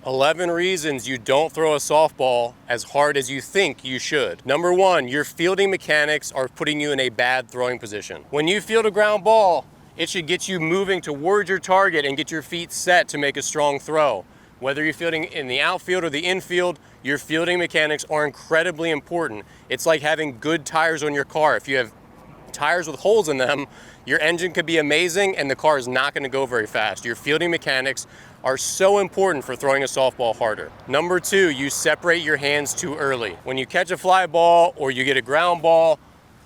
11 reasons you don't throw a softball as hard as you think you should. Number 1, your fielding mechanics are putting you in a bad throwing position. When you field a ground ball, it should get you moving towards your target and get your feet set to make a strong throw. Whether you're fielding in the outfield or the infield, your fielding mechanics are incredibly important. It's like having good tires on your car. If you have tires with holes in them, your engine could be amazing and the car is not going to go very fast. Your fielding mechanics are so important for throwing a softball harder. Number 2, you separate your hands too early. When you catch a fly ball or you get a ground ball,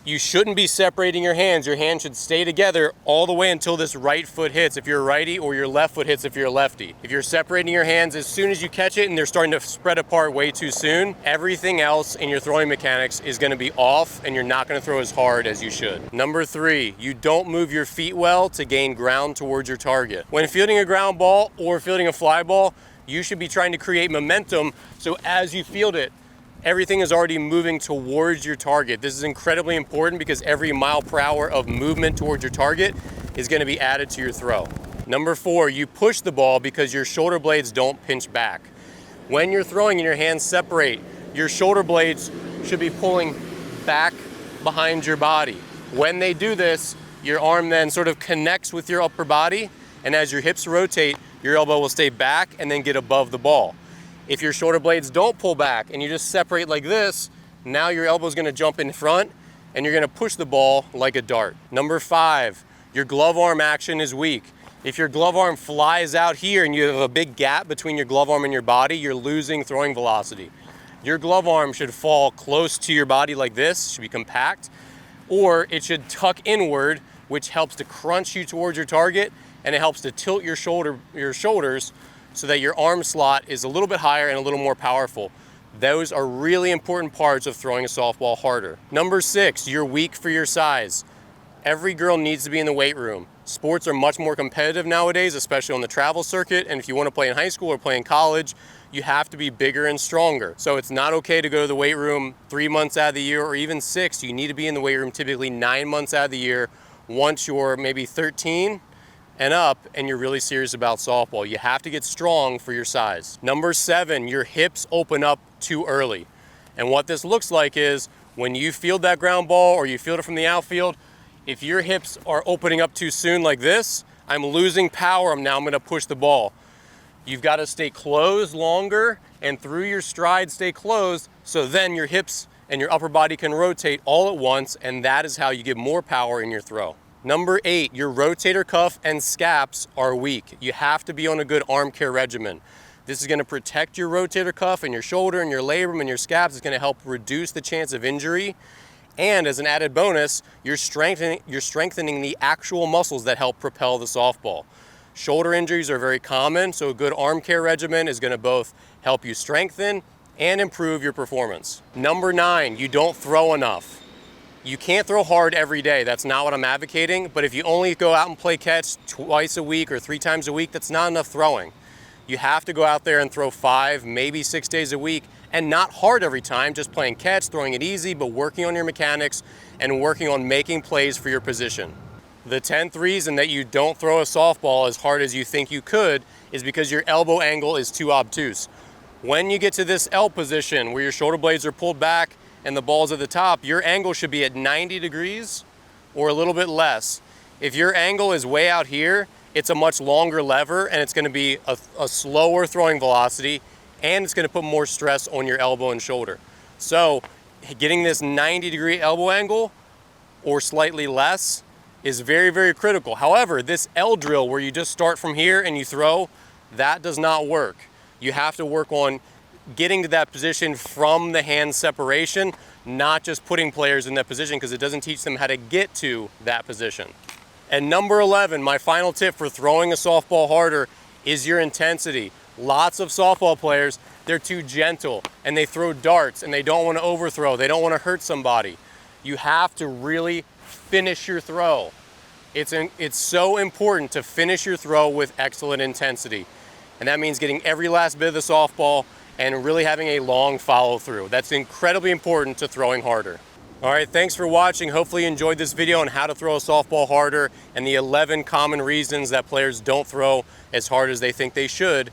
you shouldn't be separating your hands. Your hands should stay together all the way until this right foot hits if you're a righty, or your left foot hits if you're a lefty. If you're separating your hands as soon as you catch it and they're starting to spread apart way too soon, everything else in your throwing mechanics is going to be off and you're not going to throw as hard as you should. Number 3, you don't move your feet well to gain ground towards your target. When fielding a ground ball or fielding a fly ball, you should be trying to create momentum so as you field it, everything is already moving towards your target. This is incredibly important because every mile per hour of movement towards your target is going to be added to your throw. Number 4, you push the ball because your shoulder blades don't pinch back. When you're throwing and your hands separate, your shoulder blades should be pulling back behind your body. When they do this, your arm then sort of connects with your upper body, and as your hips rotate, your elbow will stay back and then get above the ball. If your shoulder blades don't pull back and you just separate like this, now your elbow is going to jump in front and you're going to push the ball like a dart. Number 5, your glove arm action is weak. If your glove arm flies out here and you have a big gap between your glove arm and your body, you're losing throwing velocity. Your glove arm should fall close to your body like this, should be compact, or it should tuck inward, which helps to crunch you towards your target, and it helps to tilt your shoulders so that your arm slot is a little bit higher and a little more powerful. Those are really important parts of throwing a softball harder. Number 6, you're weak for your size. Every girl needs to be in the weight room. Sports are much more competitive nowadays, especially on the travel circuit, and if you want to play in high school or play in college, you have to be bigger and stronger. So it's not okay to go to the weight room 3 months out of the year or even 6. You need to be in the weight room typically 9 months out of the year once you're maybe 13 and up and you're really serious about softball. You have to get strong for your size. Number 7, your hips open up too early. And what this looks like is when you field that ground ball or you field it from the outfield, if your hips are opening up too soon like this, I'm losing power, now I'm gonna push the ball. You've got to stay closed longer and through your stride stay closed, so then your hips and your upper body can rotate all at once, and that is how you get more power in your throw. Number 8, your rotator cuff and scaps are weak. You have to be on a good arm care regimen. This is going to protect your rotator cuff and your shoulder and your labrum and your scaps. It's going to help reduce the chance of injury. And as an added bonus, you're strengthening the actual muscles that help propel the softball. Shoulder injuries are very common, so a good arm care regimen is going to both help you strengthen and improve your performance. Number 9, you don't throw enough. You can't throw hard every day. That's not what I'm advocating, but if you only go out and play catch twice a week or 3 times a week, that's not enough throwing. You have to go out there and throw 5, maybe 6 days a week, and not hard every time, just playing catch, throwing it easy, but working on your mechanics and working on making plays for your position. The 10th reason that you don't throw a softball as hard as you think you could is because your elbow angle is too obtuse. When you get to this L position where your shoulder blades are pulled back and the ball's at the top, your angle should be at 90 degrees or a little bit less. If your angle is way out here, it's a much longer lever and it's going to be a slower throwing velocity, and it's going to put more stress on your elbow and shoulder. So getting this 90-degree elbow angle or slightly less is very, very critical. However, this L drill where you just start from here and you throw, that does not work. You have to work on getting to that position from the hand separation, not just putting players in that position, because it doesn't teach them how to get to that position. And number 11, my final tip for throwing a softball harder is your intensity. Lots of softball players, they're too gentle and they throw darts and they don't want to overthrow. They don't want to hurt somebody. You have to really finish your throw. It's so important to finish your throw with excellent intensity. And that means getting every last bit of the softball and really having a long follow through. That's incredibly important to throwing harder. All right, thanks for watching. Hopefully you enjoyed this video on how to throw a softball harder and the 11 common reasons that players don't throw as hard as they think they should.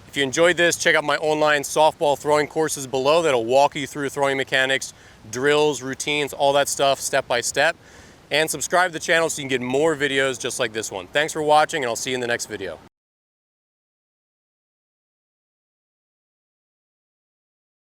If If you enjoyed this, check out my online softball throwing courses below that'll walk you through throwing mechanics, drills, routines, all that stuff step by step. And subscribe to the channel so you can get more videos just like this one. Thanks for watching, and I'll see you in the next video.